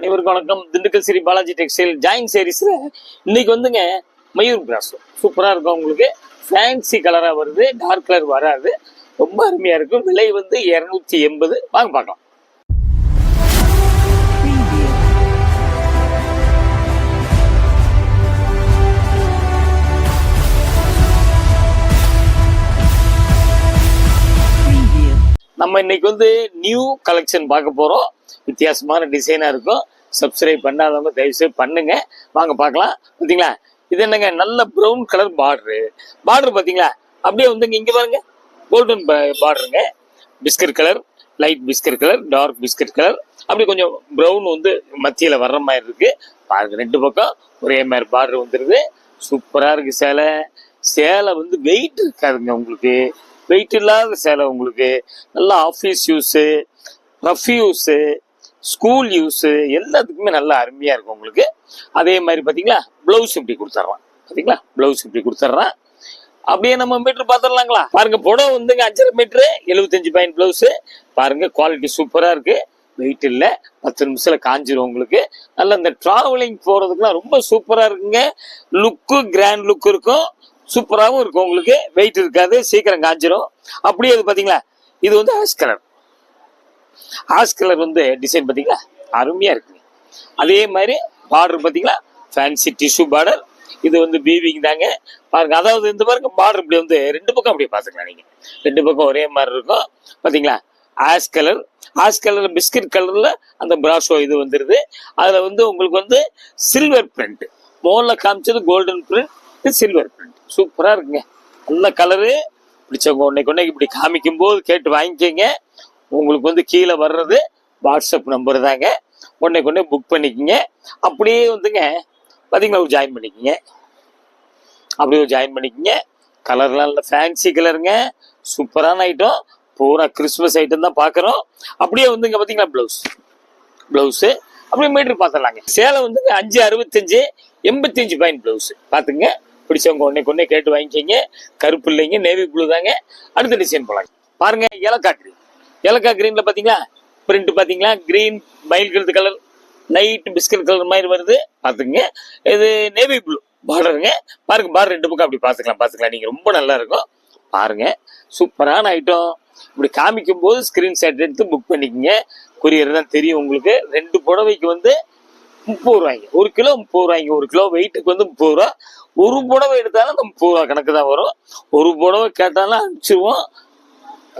அனைவருக்கும் வணக்கம். Dindigul Sri Balaji textile join சேரீஸ்ல இன்னைக்கு வந்துங்க மயூர் பிராசோ சூப்பரா இருக்கும். உங்களுக்கு ஃபேன்சி கலரா வருது, டார்க் கலர் வராது, ரொம்ப அருமையா இருக்கும். விலை வந்து 280. வாங்க பார்க்கலாம். நம்ம இன்னைக்கு வந்து நியூ கலெக்ஷன் பார்க்க போறோம். வித்தியாசமான டிசைனா இருக்கும். சப்ஸ்கிரைப் பண்ணாதவங்க தயவுசெய்து பண்ணுங்க. வாங்க பார்க்கலாம். பார்த்தீங்களா, இது என்னங்க நல்ல ப்ரௌன் கலர் பார்டர் பார்த்தீங்களா, அப்படியே வந்து இங்க பாருங்க கோல்டன் பார்டருங்க. Biscuit colour, light biscuit colour, dark biscuit colour, அப்படி கொஞ்சம் ப்ரௌன் வந்து மத்தியில வர்ற மாதிரி இருக்கு. பாருங்க, ரெண்டு பக்கம் ஒரே மாதிரி பார்டர் வந்துருது. சூப்பரா இருக்கு. சேலை வந்து வெயிட் இருக்காதுங்க. உங்களுக்கு வெயிட் இல்லாத சேலை, உங்களுக்கு நல்லா office use, rough use, school use எல்லாத்துக்குமே நல்லா அருமையா இருக்கும் உங்களுக்கு. அதே மாதிரி பார்த்தீங்களா, பிளவுஸ் இப்படி கொடுத்துட்றான். பார்த்தீங்களா, பிளவுஸ் இப்படி கொடுத்துட்றான். அப்படியே நம்ம மீட்டர் பார்த்துடலாங்களா. பாருங்க, புடவை வந்துங்க 5.5 மீட்டரு, 75 பாயிண்ட் பிளவுஸ். பாருங்க, குவாலிட்டி சூப்பரா இருக்கு. வெயிட் இல்லை, 10 நிமிஷத்துல காஞ்சிரும் உங்களுக்கு. நல்ல இந்த டிராவலிங் போறதுக்குலாம் ரொம்ப சூப்பரா இருக்குங்க. லுக்கு கிராண்ட் லுக் இருக்கும், சூப்பராகவும் இருக்கும். உங்களுக்கு வெயிட் இருக்காது, சீக்கிரம் காஞ்சிரும். அப்படியே இது பாத்தீங்களா, இது வந்து ஆஷ் கலர் வந்து டிசைன் பாத்தீங்களா, அருமையா இருக்குங்க. அதே மாதிரி பார்டர் பாத்தீங்களா, ஃபேன்சி டிஷ்யூ பார்டர். இது வந்து பீவிங் தாங்க. பாருங்க, அதாவது இந்த பாருங்க பார்டர் இப்படி வந்து ரெண்டு பக்கம் அப்படியே பாத்துக்கலாம். நீங்க ரெண்டு பக்கம் ஒரே மாதிரி இருக்கும். பாத்தீங்களா, ஆஷ் கலர்ல பிஸ்கட் கலர்ல அந்த பிராஷோ இது வந்துருது. அதுல வந்து உங்களுக்கு வந்து சில்வர் பிரிண்ட், மோல்ல காமிச்சது கோல்டன் பிரிண்ட், சில்வர் பிரிண்ட். சூப்பரா இருக்குங்க. நல்ல கலரு. பிடிச்சவங்க ஒன்னைக்கு இப்படி காமிக்கும் போது கேட்டு வாங்கிக்கோங்க. உங்களுக்கு வந்து கீழே வர்றது வாட்ஸ்அப் நம்பர் தாங்க. ஒன்னைக்கு புக் பண்ணிக்கோங்க. அப்படியே வந்துங்க பார்த்தீங்களா, ஜாயின் பண்ணிக்கோங்க. அப்படியே ஜாயின் பண்ணிக்கோங்க. கலர்லாம் நல்ல ஃபேன்சி கலருங்க. சூப்பரான ஐட்டம். பூரா கிறிஸ்மஸ் ஐட்டம் தான் பார்க்குறோம். அப்படியே வந்துங்க பார்த்தீங்களா, ப்ளவுஸு அப்படியே மீட்டர் பார்த்துடலாங்க. சேலை வந்துங்க 5.65, 85 பாயிண்ட் ப்ளவுஸ். பார்த்துங்க. பிடிச்சவங்க ஒன்னைக்கு கேட்டு வாங்கிக்கிங்க. கருப்பு இல்லைங்க, நேவி ப்ளூ தாங்க. அடுத்த டிசைன் போலாங்க. பாருங்க, ஏலக்காய் கிரீன்ல பாத்தீங்களா, பிரிண்ட் பாத்தீங்களா, கிரீன் மயில் கழுத்து கலர், லைட் பிஸ்கட் கலர் மாதிரி வருது. பாத்துங்க, இது நேவி ப்ளூ பார்டருங்க. பாருங்க, பார்டர் ரெண்டு பக்கம் அப்படி பாத்துக்கலாம். நீங்க ரொம்ப நல்லா இருக்கும். பாருங்க, சூப்பரான ஐட்டம். இப்படி காமிக்கும் போது ஸ்கிரீன்ஷாட் எடுத்து புக் பண்ணிக்கோங்க. கொரியர் தான் தெரியும் உங்களுக்கு. 2 புடவைக்கு வந்து 30 ரூபாய்ங்க. 1 கிலோ 30 ரூபாய்ங்க. 1 கிலோ வெயிட்டுக்கு வந்து 30 ரூபா. ஒரு புடவை எடுத்தாலும் 30 ரூபா கணக்கு தான் வரும். ஒரு புடவை கேட்டாலும் அனுப்பிச்சிருவோம்.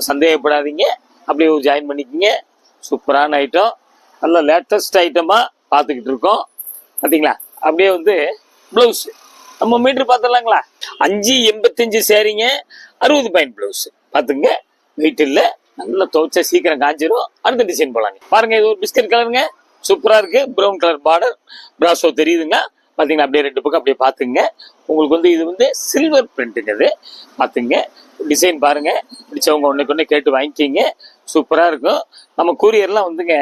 சந்தேகப்படாதீங்க. அப்படியே ஜாயின் பண்ணிக்கோங்க. சூப்பரான ஐட்டம், நல்ல லேட்டஸ்ட் ஐட்டமா பார்த்துக்கிட்டு இருக்கோம். பார்த்தீங்களா, அப்படியே வந்து பிளவுஸ் நம்ம மீட்டர் பார்த்துடலாங்களா. 5.85 சேரீங்க, 60 point blouse. பார்த்துங்க, வெயிட் இல்லை, நல்லா துவைச்சா சீக்கிரம் காஞ்சிரும். அடுத்த டிசைன் போலாங்க. பாருங்க, இது ஒரு பிஸ்கட் கலருங்க. சூப்பரா இருக்கு. ப்ரௌன் கலர் பார்டர், பிராசோ தெரியுதுங்க. பார்த்தீங்கன்னா அப்படியே ரெண்டு பக்கம் அப்படியே பார்த்துங்க. உங்களுக்கு வந்து இது வந்து சில்வர் பிரிண்ட்டுங்கிறது. பார்த்துங்க, டிசைன் பாருங்க. பிடிச்சவங்க ஒன்றுக்கு கேட்டு வாங்கிக்கிங்க. சூப்பராக இருக்கும். நம்ம கூரியர்லாம் வந்துங்க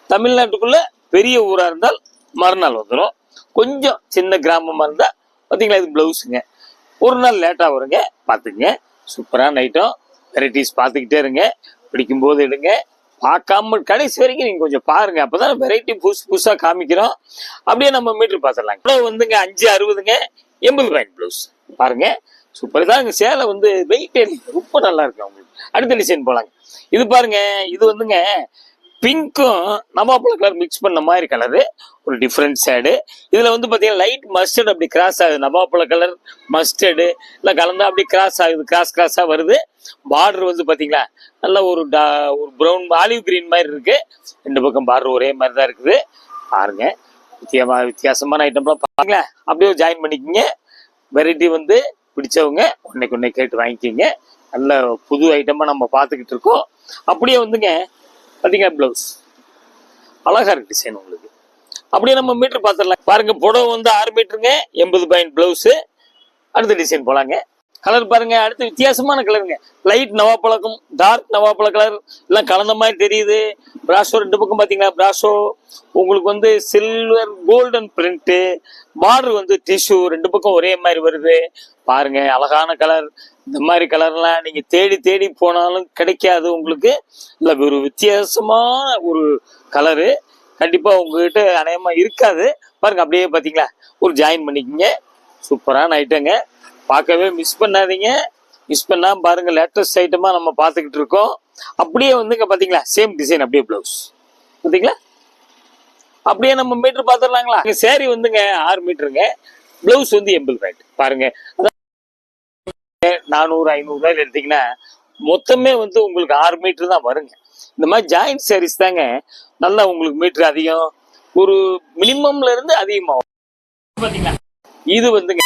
தமிழ்நாட்டுக்குள்ள பெரிய ஊராக இருந்தால் மறுநாள் வந்துடும். கொஞ்சம் சின்ன கிராமமாக இருந்தால் பார்த்தீங்களா, இது ப்ளவுஸுங்க, ஒரு நாள் லேட்டாக வருங்க. பார்த்துங்க, சூப்பரான ஐட்டம். வெரைட்டிஸ் பார்த்துக்கிட்டே இருங்க. பிடிக்கும்போது எடுங்க. பார்க்காம கடைசி வரைக்கும் நீங்க கொஞ்சம் பாருங்க. அப்பதான் வெரைட்டி புதுசா காமிக்கிறோம். அப்படியே நம்ம மீட்டர் பார்த்துடலாம். இவ்வளவு வந்துங்க 5.60ங்க, 80 பாயிண்ட் பிளவுஸ். பாருங்க, சூப்பர் தாங்க. சேலை வந்து வெயிட் ரொம்ப நல்லா இருக்கு உங்களுக்கு. அடுத்த டிசைன் போலாங்க. இது பாருங்க, இது வந்துங்க பிங்க்கும் நவாப்பழ கலர் மிக்ஸ் பண்ண மாதிரி கலரு, ஒரு டிஃப்ரெண்ட் ஷேடு. இதுல வந்து பாத்தீங்கன்னா லைட் மஸ்டர்ட் அப்படி கிராஸ் ஆகுது. நவாப்பழ கலர் மஸ்டர்டு இல்ல கலந்து அப்படி கிராஸ் ஆகுது, கிராஸா வருது. பார்டர் வந்து பாத்தீங்களா, நல்ல ஒரு ப்ரௌன் ஆலிவ் கிரீன் மாதிரி இருக்கு. ரெண்டு பக்கம் பார்டர் ஒரே மாதிரி தான் இருக்குது. பாருங்க, வித்தியாசமான ஐட்டம்லாம் பாருங்களேன். அப்படியே ஜாயின் பண்ணிக்கிங்க. வெரைட்டி வந்து பிடிச்சவங்க ஒன்னைக்கு கேட்டு வாங்கிக்கிங்க. நல்ல புது ஐட்டமா நம்ம பார்த்துக்கிட்டு இருக்கோம். அப்படியே வந்துங்க பாத்தீங்கன்னா பிளவுஸ் அழகா இருக்கு டிசைன் உங்களுக்கு. அப்படியே நம்ம மீட்டர் பார்த்துடலாம். பாருங்க, புடவை வந்து 6 மீட்டருங்க, 80 பாயிண்ட் பிளவுஸ். அடுத்த டிசைன் போலாங்க. கலர் பாருங்க, அடுத்து வித்தியாசமான கலருங்க. லைட் நவாப்பழக்கம், டார்க் நவாப்பழ கலர் எல்லாம் கலந்த மாதிரி தெரியுது. பிராஷோ ரெண்டு பக்கம் பாத்தீங்கன்னா பிராஷோ உங்களுக்கு வந்து சில்வர் கோல்டன் பிரிண்ட். பார்டர் வந்து டிஷ்யூ, ரெண்டு பக்கம் ஒரே மாதிரி வருது. பாருங்க, அழகான கலர். இந்த மாதிரி கலர்லாம் நீங்க தேடி போனாலும் கிடைக்காது உங்களுக்கு. இல்ல ஒரு வித்தியாசமான ஒரு கலரு. கண்டிப்பா உங்ககிட்ட அநேகமா இருக்காது. பாருங்க அப்படியே பாத்தீங்களா, ஒரு ஜாயின் பண்ணிக்கங்க. சூப்பரான ஐட்டங்க, பார்க்கவே மிஸ் பண்ணாதீங்க. மிஸ் பண்ணாம பாருங்க, லேட்டஸ்ட் ஐட்டமா நம்ம பார்த்துக்கிட்டு இருக்கோம். அப்படியே வந்துங்க பாத்தீங்களா, சேம் டிசைன் அப்படியே பிளவுஸ் பாத்தீங்களா, அப்படியே நம்ம மீட்டர் பாத்துடலாங்களா. சேரீ வந்துங்க 6 மீட்டருங்க, பிளவுஸ் வந்து 80 பாயிண்ட். பாருங்க 400 500 ரூபாயில எடுத்தீங்கன்னா மொத்தமே வந்து உங்களுக்கு 6 மீட்டர் தான் வருங்க. இந்த மாதிரி ஜாயிண்ட் சாரீஸ் தாங்க நல்லா உங்களுக்கு மீட்டர் அதிகம், ஒரு மினிமம்ல இருந்து அதிகமாகும் பாத்தீங்களா. இது வந்துங்க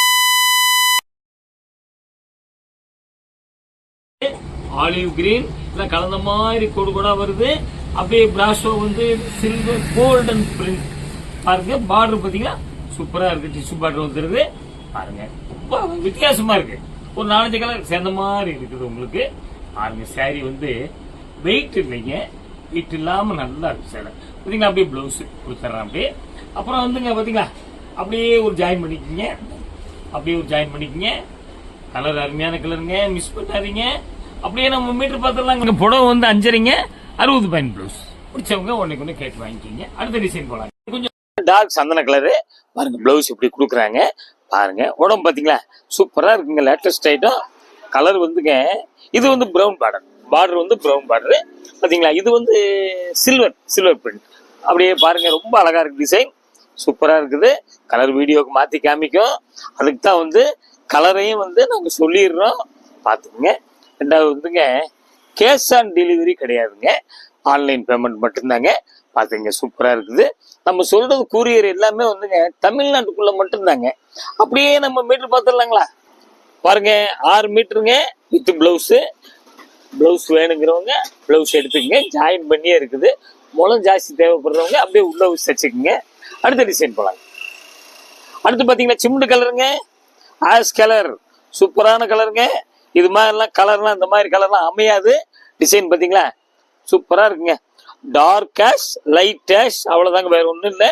ஆலிவ் கிரீன் கலந்த மாதிரி கொடு கூட வருது. அப்படியே பிராஷோ வந்து சில்வர் கோல்டன் பிரிண்ட் பாருங்க. பார்டர் பாத்தீங்கன்னா சூப்பரா இருக்கு, டிஷ்யூ பார்டர் வந்துருது பாருங்க. வித்தியாசமா இருக்கு, ஒரு 4-5 கலர் சேர்ந்த மாதிரி இருக்குது உங்களுக்கு பாருங்க. சாரி வந்து வெயிட் இல்லைங்க, வெயிட் இல்லாம நல்லா இருக்கு சேலை பாத்தீங்களா. அப்படியே பிளவுஸ் கொடுத்துட்றேன் அப்படியே. அப்புறம் வந்துங்க பாத்தீங்களா, அப்படியே ஒரு ஜாயின் பண்ணிக்கோங்க, அப்படியே ஒரு ஜாயின் பண்ணிக்கோங்க. கலர் அருமையான கலருங்க, மிஸ் பண்ணாதீங்க. அப்படியே நம்ம மீட்டர் பார்த்துடலாங்க. புடவை வந்து 5.5ங்க, 60 பாயிண்ட் பிளவுஸ். பிடிச்சவங்க ஒன்னுக்கு கேட்டு வாங்கிக்கிங்க. அடுத்த டிசைன் போலாம். கொஞ்சம் டார்க் சந்தன கலரு பாருங்க, பிளவுஸ் இப்படி கொடுக்குறாங்க பாருங்க. உடம்பு பாத்தீங்களா சூப்பரா இருக்குங்க, லேட்டஸ்ட் ஐட்டம். கலர் வந்துங்க இது வந்து பிரவுன் பார்டர், பார்டர் வந்து பிரவுன் பார்டர் பாத்தீங்களா. இது வந்து சில்வர் பிரிண்ட் அப்படியே பாருங்க, ரொம்ப அழகா இருக்கு டிசைன், சூப்பரா இருக்குது. கலர் வீடியோக்கு மாத்தி காமிக்கும், அதுக்கு தான் வந்து கலரையும் வந்து நாங்க சொல்லிடுறோம் பாத்துக்கோங்க. ரெண்டாவது வந்துங்க கேஷ் ஆன் டெலிவரி கிடையாதுங்க, ஆன்லைன் பேமெண்ட் மட்டும்தாங்க பாத்துங்க. சூப்பரா இருக்குது. நம்ம சொல்றது கூரியர் எல்லாமே வந்துங்க தமிழ்நாட்டுக்குள்ள மட்டும்தாங்க. அப்படியே நம்ம மீட்டர் பார்த்துடலாங்களா. பாருங்க 6 மீட்டருங்க வித் பிளவுஸ். பிளவுஸ் வேணுங்கிறவங்க பிளவுஸ் எடுத்துக்கங்க, ஜாயின் பண்ணியே இருக்குது. முளம் ஜாஸ்தி தேவைப்படுறவங்க அப்படியே உள்ள வச்சுக்கோங்க. அடுத்த டிசைன் போலாங்க. அடுத்து பாத்தீங்கன்னா சிமெண்ட் கலருங்க, ஆஷ் கலர், சூப்பரான கலருங்க. இது மாதிரிலாம் கலர்லாம் இந்த மாதிரி கலர்லாம் அமையாது. டிசைன் பாத்தீங்களா சூப்பரா இருக்குங்க. டார்க் ஆஷ், லைட் ஆஷ், அவ்வளவுதாங்க, வேற ஒண்ணும் இல்லை.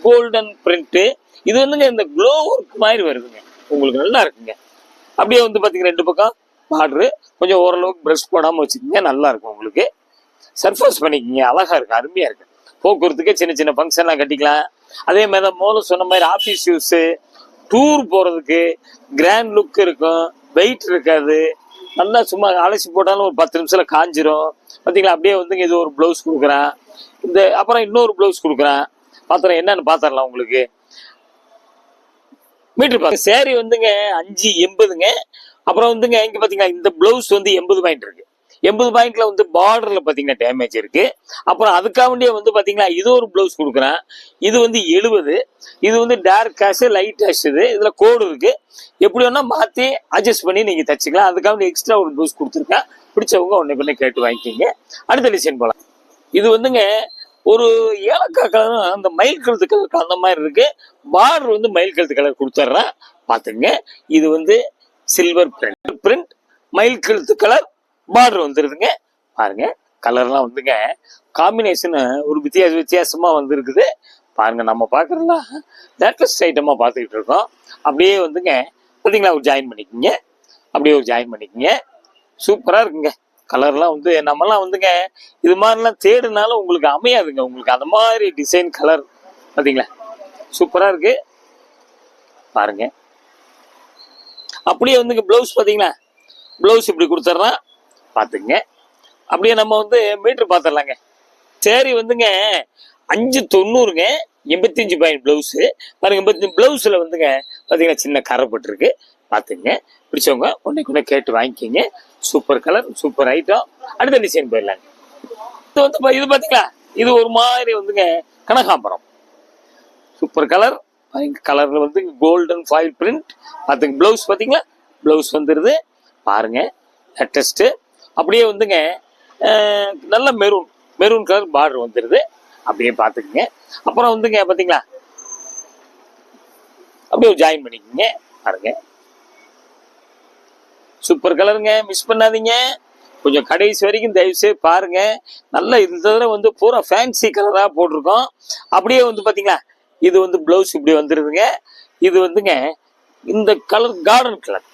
Golden print. இது வந்துங்க இந்த க்ளோ ஒர்க் மாதிரி வருதுங்க, உங்களுக்கு நல்லா இருக்குங்க. அப்படியே வந்து பாத்தீங்கன்னா 2 பக்கம் பார்டரு கொஞ்சம் ஓரளவுக்கு பிரஷ் போடாம வச்சுக்கோங்க, நல்லா இருக்கும் உங்களுக்கு. சர்ஃபேஸ் பண்ணிக்கோங்க, அழகா இருக்கு, அருமையா இருக்கு. போக்குவரத்துக்கு சின்ன சின்ன ஃபங்க்ஷன்லாம் கட்டிக்கலாம். அதே மாதிரி தான் மோதல் சொன்ன மாதிரி ஆஃபீஸ் யூஸ், டூர் போறதுக்கு கிராண்ட் லுக் இருக்கும், வெயிட் இருக்காது. நல்லா சும்மா அலசி போட்டாலும் ஒரு 10 நிமிஷத்துல காஞ்சிரும் பாத்தீங்களா. அப்படியே வந்துங்க இது ஒரு பிளவுஸ் கொடுக்குறான். இந்த அப்புறம் இன்னொரு பிளவுஸ் கொடுக்குறான், பாத்திரம் என்னன்னு பாத்திரலாம் உங்களுக்கு. மீட்டர் பாருங்க. சேரீ வந்துங்க 5.80ங்க. அப்புறம் வந்துங்க இங்க பாத்தீங்கன்னா இந்த பிளவுஸ் வந்து 80 பாயிண்ட் இருக்கு. 80 பாயிண்ட்ல வந்து பார்டர்ல பாத்தீங்கன்னா டேமேஜ் இருக்கு. அப்புறம் அதுக்காக வந்து பாத்தீங்கன்னா இது ஒரு பிளவுஸ் கொடுக்குறான். இது வந்து 70. இது வந்து டார்க் ஆஷ், லைட் ஆஷ். இதுல கோடு இருக்கு, எப்படி வேணா மாத்தி அட்ஜஸ்ட் பண்ணி நீங்க தச்சுக்கலாம். அதுக்காக எக்ஸ்ட்ரா ஒரு பிளவுஸ் கொடுத்துருக்கேன். பிடிச்சவங்க ஒன்னே கேட்டு வாங்கிக்கிங்க. அடுத்த டிசைன் போலாம். இது வந்துங்க ஒரு ஏலக்காய் கலர், அந்த மயில் கழுத்து கலர் அந்த மாதிரி இருக்கு. பார்டர் வந்து மயில் கழுத்து கலர் கொடுத்துட்றேன் பாத்துங்க. இது வந்து சில்வர் பிரிண்ட், மயில் கழுத்து கலர் பார்டர் வந்துருதுங்க பாருங்க. கலர்லாம் வந்துங்க காம்பினேஷன் ஒரு வித்தியாசமா வந்துருக்குது பாருங்க. நம்ம பாக்குறதுலாம் லேட்டஸ்ட் ஐட்டமா பார்த்துக்கிட்டு இருக்கோம். அப்படியே வந்துங்க பாத்தீங்களா ஒரு ஜாயின் பண்ணிக்கோங்க, அப்படியே ஒரு ஜாயின் பண்ணிக்கோங்க. சூப்பரா இருக்குங்க. கலர்லாம் வந்து நம்மலாம் வந்துங்க இது மாதிரிலாம் தேடுனாலும் உங்களுக்கு அமையாதுங்க. உங்களுக்கு அந்த மாதிரி டிசைன் கலர் பாத்தீங்களா சூப்பரா இருக்கு பாருங்க. அப்படியே வந்துங்க பிளவுஸ் பாத்தீங்களா, பிளவுஸ் இப்படி கொடுத்துட்றான் பாத்துங்க. அப்படியே நம்ம வந்து மீட்டர் பார்த்துடலாங்க. சேரீ வந்துங்க 5.90ங்க, 85 பாயிண்ட் பிளவுஸ் பாருங்க. 85 பிளவுஸ்ல வந்துங்க பாத்தீங்கன்னா சின்ன கரைப்பட்டு இருக்கு பாத்துங்க. பிடிச்சவங்க ஒன்னைக்கு கேட்டு வாங்கிக்கிங்க. Super colour, super item. அடுத்த டிசைன் போயிடலாங்க. இது வந்து இது பாத்தீங்களா, இது ஒரு மாதிரி வந்துங்க கனகாம்பரம், சூப்பர் கலர். கலர்ல வந்து கோல்டன் ஃபாயில் பிரிண்ட் பாத்துங்க. பிளவுஸ் பாத்தீங்களா, பிளவுஸ் வந்துருது பாருங்க, லேட்டஸ்ட். அப்படியே வந்துங்க நல்ல மெரூன் கலர் பார்டர் வந்துருது, அப்படியே பாத்துக்கங்க. அப்புறம் வந்துங்க பாத்தீங்களா அப்படியே ஜாயின் பண்ணிக்கோங்க பாருங்க. சூப்பர் கலருங்க, மிஸ் பண்ணாதீங்க. கொஞ்சம் கடைசி வரைக்கும் தயவு செய்து பாருங்க. நல்ல இந்த தடவை வந்து பூரா ஃபேன்சி கலரா போட்டிருக்கோம். அப்படியே வந்து பாத்தீங்களா இது வந்து பிளவுஸ் இப்படி வந்துருதுங்க. இது வந்துங்க இந்த கலர் கார்டன் கலர்,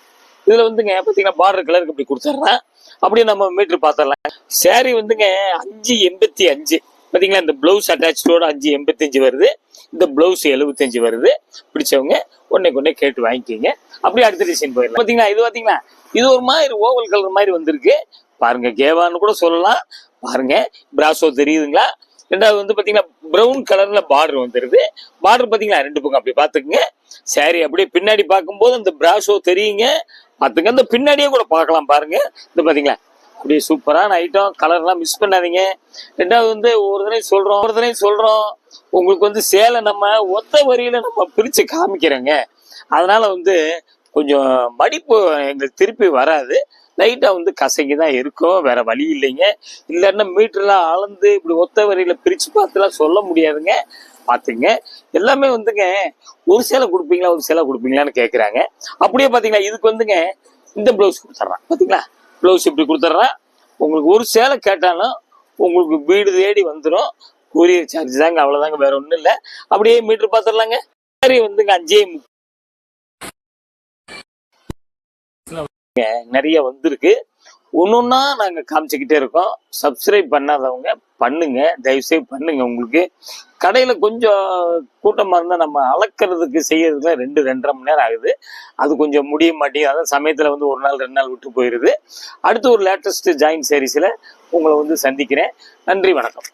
இதுல வந்துங்க பாத்தீங்கன்னா பார்டர் கலருக்கு இப்படி கொடுத்துட்றேன். அப்படியே நம்ம மீட்டர் பார்த்துடலாம். சேரீ வந்துங்க 5.85 பார்த்தீங்களா இந்த ப்ளவுஸ் அட்டாச்சோட 585 வருது, இந்த ப்ளவுஸ் 75 வருது. பிடிச்சவங்க ஒன்னே கேட்டு வாங்கிக்கிங்க. அப்படியே அடுத்த டிசைன் போயிடலாம். பார்த்தீங்களா இது பார்த்தீங்களா இது ஒரு மாதிரி ஓவல் கலர் மாதிரி வந்திருக்கு பாருங்க, கேவான்னு கூட சொல்லலாம். பாருங்க பிராசோ தெரியுதுங்களா. ரெண்டாவது வந்து பாத்தீங்கன்னா பிரவுன் கலர்ல பார்டர் வந்துருது. பார்டர் பாத்தீங்களா 2 பக்கம் அப்படி பாத்துக்குங்க. சாரி அப்படியே பின்னாடி பார்க்கும்போது அந்த பிராசோ தெரியுங்க, பாத்துங்க. அந்த பின்னாடியே கூட பார்க்கலாம் பாருங்க. இது பாத்தீங்களா அப்படியே சூப்பரான ஐட்டம், கலர்லாம் மிஸ் பண்ணாதீங்க. ரெண்டாவது வந்து ஒரு தடவை சொல்றோம் உங்களுக்கு வந்து சேலை நம்ம ஒத்த வரியில நம்ம பிரிச்சு காமிக்கிறோங்க. அதனால வந்து கொஞ்சம் மடிப்பு எங்களுக்கு திருப்பி வராது, லைட்டா வந்து கசங்கி தான் இருக்கும், வேற வழி இல்லைங்க. இல்லைன்னா மீட்டர்லாம் அளந்து இப்படி ஒத்த வரியில பிரிச்சு பார்த்துலாம் சொல்ல முடியாதுங்க. பாத்துங்க எல்லாமே வந்துங்க ஒரு சேலை கொடுப்பீங்களான்னு கேட்குறாங்க. அப்படியே பாத்தீங்களா இதுக்கு வந்துங்க இந்த பிளவுஸ் கொடுத்துட்றான் பாத்தீங்களா, பிளவுஸ் இப்படி கொடுத்துட்றான். உங்களுக்கு ஒரு சேலை கேட்டாலும் உங்களுக்கு வீடு தேடி வந்துடும். கொரியர் சார்ஜ் தாங்க, அவ்வளவுதாங்க, வேற ஒன்றும் இல்லை. அப்படியே மீட்டர் பார்த்துடலாங்க. சரி வந்துங்க 5 நிறைய வந்திருக்கு. ஒன்னொன்னா நாங்க காமிச்சுக்கிட்டே இருக்கோம். சப்ஸ்கிரைப் பண்ணாதவங்க பண்ணுங்க, தயவுசெய்து பண்ணுங்க. உங்களுக்கு கடையில கொஞ்சம் கூட்டமா இருந்தா நம்ம அளக்கிறதுக்கு செய்யறதுல 2-2.5 மணி நேரம் ஆகுது. அது கொஞ்சம் முடிய மாட்டேங்குது. அதான் சமயத்துல வந்து 1 நாள் 2 நாள் விட்டு போயிருது. அடுத்து ஒரு லேட்டஸ்ட் ஜாயின் சீரிஸ்ல உங்களை வந்து சந்திக்கிறேன். நன்றி, வணக்கம்.